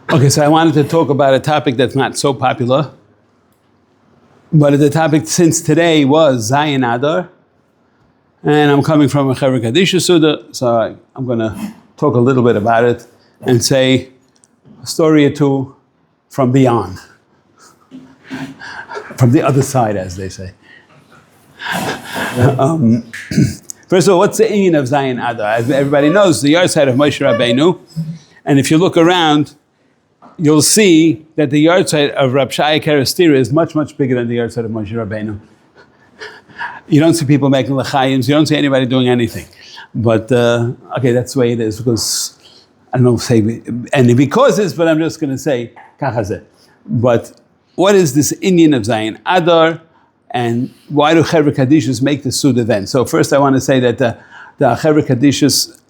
Okay, so I wanted to talk about a topic that's not so popular, but the topic since today was Zayin Adar, and I'm coming from a Chevra Kadisha Suda, so I'm going to talk a little bit about it and say a story or two from beyond, from the other side, as they say. First of all, what's the inyan of Zayin Adar? As everybody knows, the yard side of Moshe Rabbeinu, and if you look around, you'll see that the yard site of Rab Shai Karastira is much, much bigger than the yard site of Moshe Rabbeinu. You don't see people making l'chayims, you don't see anybody doing anything. But, okay, that's the way it is, because, I don't know, say any causes, but I'm just going to say, kachazeh. But what is this inyan of Zayin Adar, and why do Chevra Kadishas make the Suda then? So first I want to say that the Chevra Kadishas,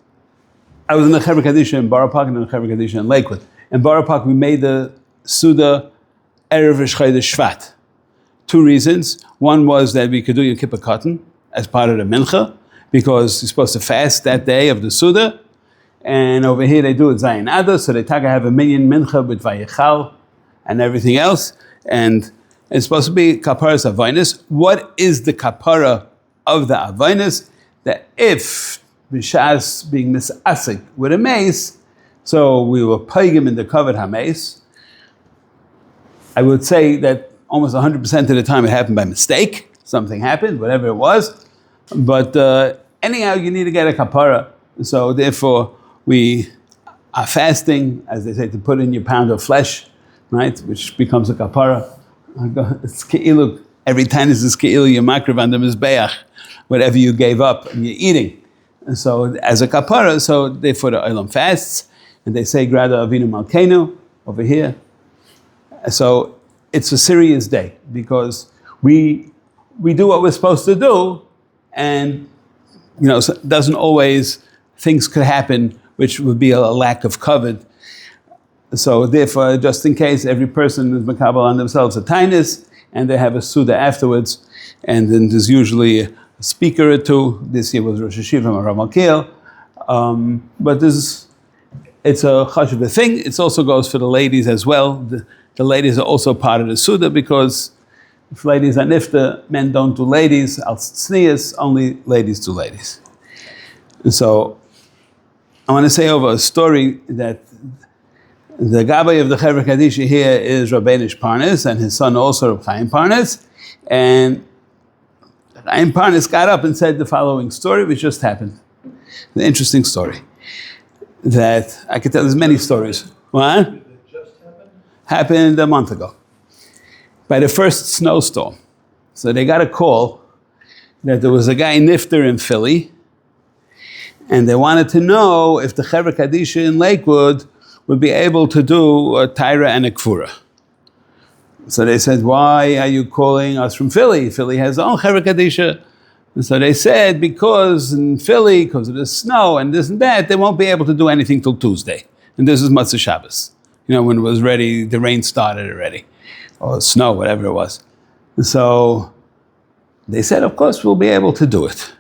I was in the Chevra Kadisha in Borough Park and in the Chevra Kadisha in Lakewood. In Borough Park, we made the Suda Erev Chodesh Shvat. Two reasons. One was that we could do Yom Kippur Cotton as part of the Mincha, because you're supposed to fast that day of the Suda. And over here they do it Zayin Adar, so they have a minyan Mincha with Vayichal and everything else. And it's supposed to be Kaparas Avainis. What is the Kapara of the Avainis? That if B'shas being misasik with a mace, so we were paigim in the covered hameis. I would say that almost 100% of the time it happened by mistake. Something happened, whatever it was. But anyhow, you need to get a kapara. So therefore, we are fasting, as they say, to put in your pound of flesh, right, which becomes a kapara. It's ke'ilu. Every time this is ke'ilu, you're makriv on the mizbeach, whatever you gave up and you're eating. And so as a kapara, so therefore the olam fasts. And they say Grada Avinu Malkeinu over here. So it's a serious day because we do what we're supposed to do, and so it doesn't always, things could happen which would be a lack of covet. So therefore, just in case, every person is makabel on themselves a tainus, and they have a suda afterwards, and then there's usually a speaker or two. This year was Rosh Hashiva or Rav Malkiel, but it's a chashuv thing. It also goes for the ladies as well. The ladies are also part of the Suda, because if ladies are nifta, men don't do ladies, al tznius, only ladies do ladies. And so I want to say over a story that the Gabbai of the Chevra Kadisha here is Rabbeinu Parnes, and his son also Reb Chaim Parnes. And Chaim Parnes got up and said the following story, which just happened. An interesting story. That I could tell, there's many stories. What? Did it just happen? Happened a month ago. By the first snowstorm. So they got a call that there was a guy nifter in Philly, and they wanted to know if the Chevra Kadisha in Lakewood would be able to do a Taira and a Kfura. So they said, why are you calling us from Philly? Philly has their own Chevra Kadisha. And so they said, because in Philly, because of the snow and this and that, they won't be able to do anything till Tuesday. And this is Matzah Shabbos. When it was ready, the rain started already, or snow, whatever it was. And so they said, of course, we'll be able to do it.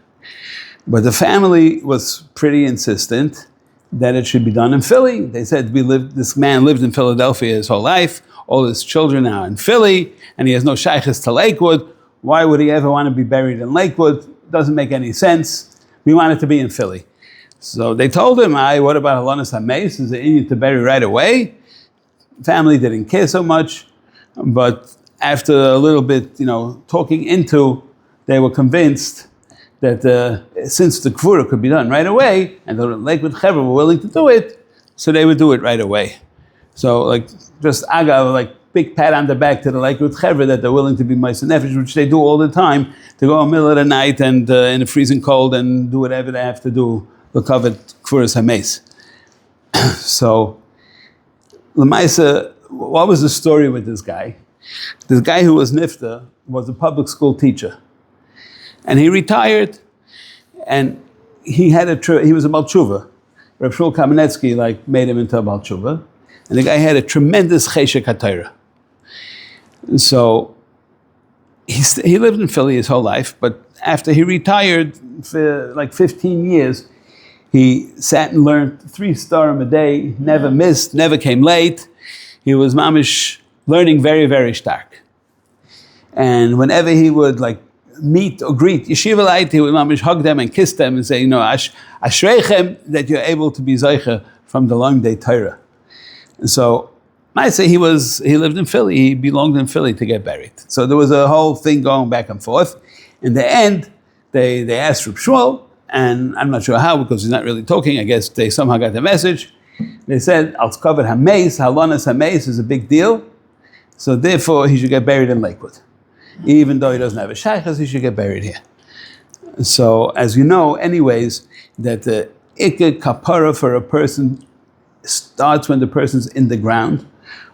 But the family was pretty insistent that it should be done in Philly. They said, this man lived in Philadelphia his whole life, all his children are in Philly, and he has no shaykhs to Lakewood. Why would he ever want to be buried in Lakewood? Doesn't make any sense. We want it to be in Philly. So they told him, what about Halonas HaMeis? Is it in to bury right away? Family didn't care so much, but after a little bit, talking into, they were convinced that since the Kfura could be done right away, and the Lakewood Chevra were willing to do it, so they would do it right away. So just agav, big pat on the back to the Lakewood Chevra that they're willing to be Ma'aseh Nefesh, which they do all the time, to go in the middle of the night and in the freezing cold and do whatever they have to do, the covered Kfuras HaMeis. So, L'maisa, what was the story with this guy? This guy who was Nifta was a public school teacher. And he retired, and he was a Baal Tshuva. Reb Shmuel Kamenetsky made him into a Baal Tshuva. And the guy had a tremendous cheshek HaTorah. So he lived in Philly his whole life, but after he retired for 15 years, he sat and learned 3 starim a day, never missed, never came late, he was mamish learning very, very stark. And whenever he would like meet or greet yeshivalite, he would mamish hug them and kiss them and say, ashreichem, that you're able to be zeicha from the long day Torah. And so I say he lived in Philly, he belonged in Philly to get buried. So there was a whole thing going back and forth. In the end, they asked Reb Shmuel, and I'm not sure how because he's not really talking, I guess they somehow got the message. They said, Al Tkavod HaMeis, Halonas HaMeis is a big deal, so therefore he should get buried in Lakewood. Even though he doesn't have a shaykhs, he should get buried here. So as you know, anyways, that the Ikke Kapara for a person starts when the person's in the ground.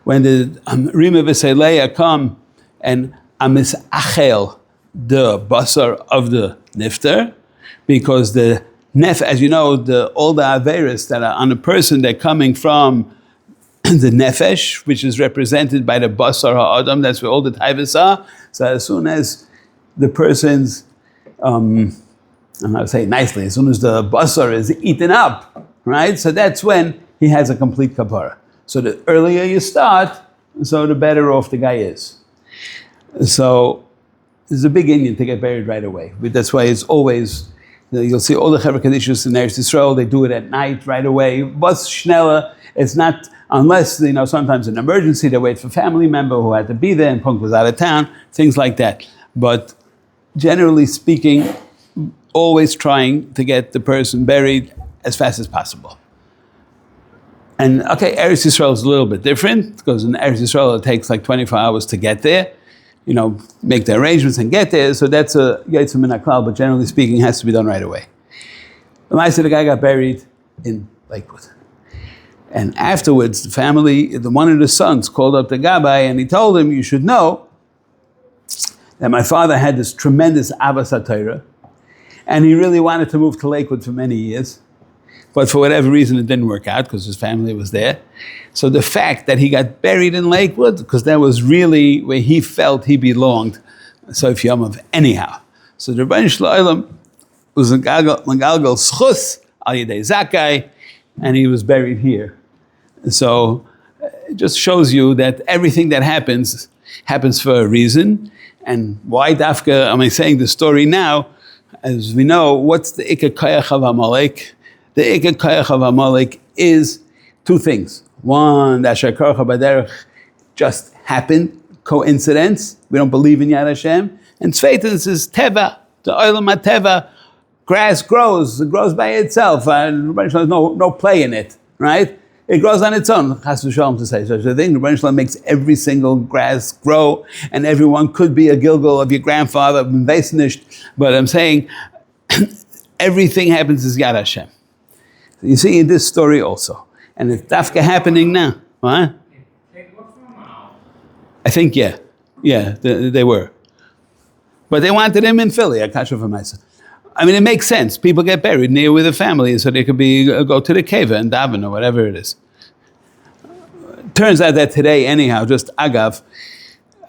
When the Rima V'Seileya come and Amis Achel, the basar of the nifter, because the as you know, all the averis that are on a person, they're coming from the nefesh, which is represented by the basar ha'adam, that's where all the taivas are. So as soon as the person's, I'm not to say it nicely, as soon as the basar is eaten up, right? So that's when he has a complete kapara. So the earlier you start, so the better off the guy is. So it's a big Indian to get buried right away. But that's why it's always, you'll see all the Chevra Kadishas in Eretz Yisrael, they do it at night right away. Bus schneller, it's not, unless, sometimes an emergency, they wait for family member who had to be there and Punk was out of town, things like that. But generally speaking, always trying to get the person buried as fast as possible. And okay, Eretz Yisrael is a little bit different, because in Eretz Yisrael it takes like 24 hours to get there, make the arrangements and get there, so that's a Yitzhak min haklal, but generally speaking, it has to be done right away. The guy got buried in Lakewood. And afterwards, the family, one of the sons called up the Gabbai and he told him, you should know that my father had this tremendous Avas HaTorah, and he really wanted to move to Lakewood for many years. But for whatever reason, it didn't work out because his family was there. So the fact that he got buried in Lakewood, because that was really where he felt he belonged, Sof Yomov anyhow. So the Rebbeinu Shloim was Megalgal Schus Al Yedei Zakai, and he was buried here. So it just shows you that everything that happens for a reason. And why Dafka am I saying the story now? As we know, what's the Ikke Koyach of Amalek? The Ikke Koyach of Amalek is two things. One, the Asher Korcha Baderech just happened, coincidence. We don't believe in Yad Hashem. And Tzveitens is Teva, the Olam HaTeva. Grass grows, it grows by itself. And there's no play in it, right? It grows on its own, Chas v'shalom to say such a thing. The Rebbeinu Shalom makes every single grass grow, and everyone could be a Gilgal of your grandfather, but I'm saying everything happens as Yad Hashem. So you see in this story also. And it's Dafka happening now. Huh? I think, yeah, they were. But they wanted him in Philly, Akasha for myself. I mean, it makes sense. People get buried near with the family, so they could go to the cave and daven or whatever it is. Turns out that today, anyhow, just agav,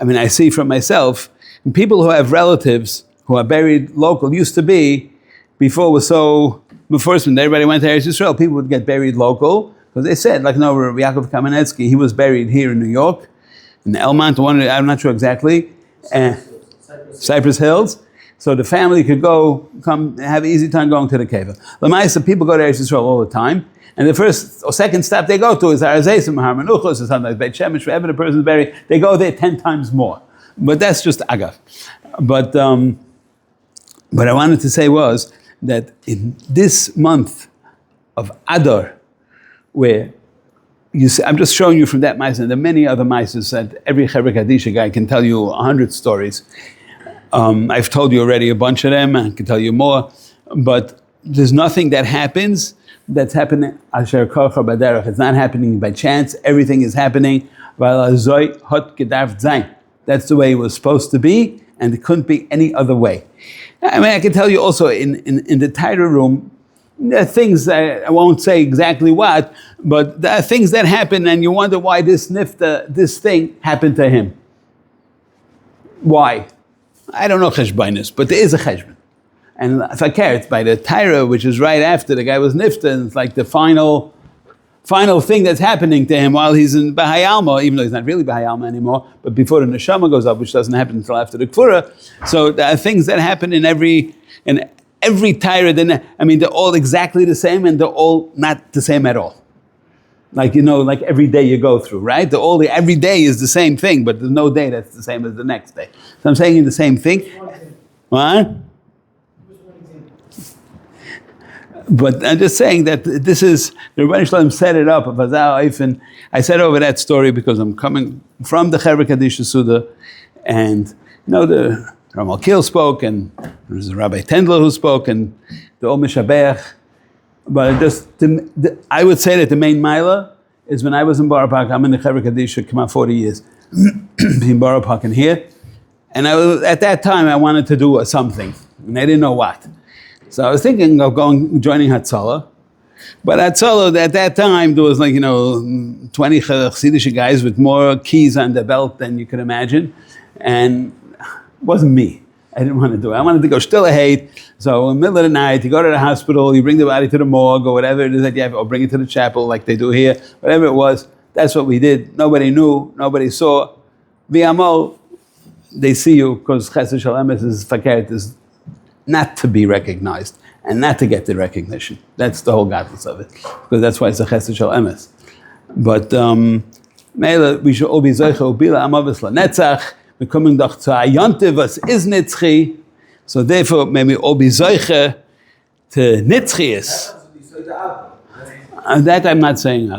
I mean, I see from myself, people who have relatives who are buried local used to be, before it was so, before when everybody went to Eretz Yisrael, people would get buried local, because they said, like, no, Yaakov Kamenetsky, he was buried here in New York, in Elmont, I'm not sure exactly, Cypress Hills. So the family could come, have an easy time going to the cave. Lamaisa, people go to Eretz Yisrael all the time, and the first or second stop they go to is Har Hazeisim, Har Menuchos, or something like Beit Shemesh, wherever the person's buried, they go there 10 times more. But that's just agav. But what I wanted to say was that in this month of Adar, where you see, I'm just showing you from that Maisa, and there are many other Maisas that every Chevra Kadisha guy can tell you 100 stories. I've told you already a bunch of them, I can tell you more, but there's nothing that happens that's happening asher korcha baderech. It's not happening by chance, everything is happening. That's the way it was supposed to be, and it couldn't be any other way. I mean, I can tell you also in the Torah room, there are things, I won't say exactly what, but there are things that happen and you wonder why this thing happened to him. Why? I don't know cheshbainis, but there is a cheshbon. And if I care, it's by the Torah, which is right after the guy was nifta, and it's like the final final thing that's happening to him while he's in Bahai Alma, even though he's not really Bahai Alma anymore, but before the neshama goes up, which doesn't happen until after the Kfura. So there are things that happen in every Torah. I mean, they're all exactly the same, and they're all not the same at all. Like, like every day you go through, right? Every day is the same thing, but there's no day that's the same as the next day. So I'm saying the same thing. What? But I'm just saying that this is, the Rebbeinu Shalom set it up. I said over that story because I'm coming from the Chevra Kadisha Suda, and the Ramal Kil spoke, and there was Rabbi Tendler who spoke, and the Om Mishabeach. But I would say that the main milah is when I was in Borough Park. I'm in the Chevra Kadisha, come out 40 years, in Borough Park and here. And at that time, I wanted to do something, and I didn't know what. So I was thinking of joining Hatzalah. But Hatzalah, at that time, there was 20 Chassidish guys with more keys on their belt than you could imagine. And it wasn't me. I didn't want to do it. I wanted to go still hate. So in the middle of the night, you go to the hospital, you bring the body to the morgue or whatever it is that you have, or bring it to the chapel like they do here, whatever it was. That's what we did. Nobody knew, nobody saw. V'amol, they see you because Chesed Shel Emes is fakert, is not to be recognized and not to get the recognition. That's the whole godless of it, because that's why it's a Chesed Shel Emes. But we should all be Zoicha Ubila Amavis LaNetzach. We're coming doch zu a Yontiv, was is Nitzchi. So therefore, may we all be Zoicha to Nitzchi is. That I'm not saying.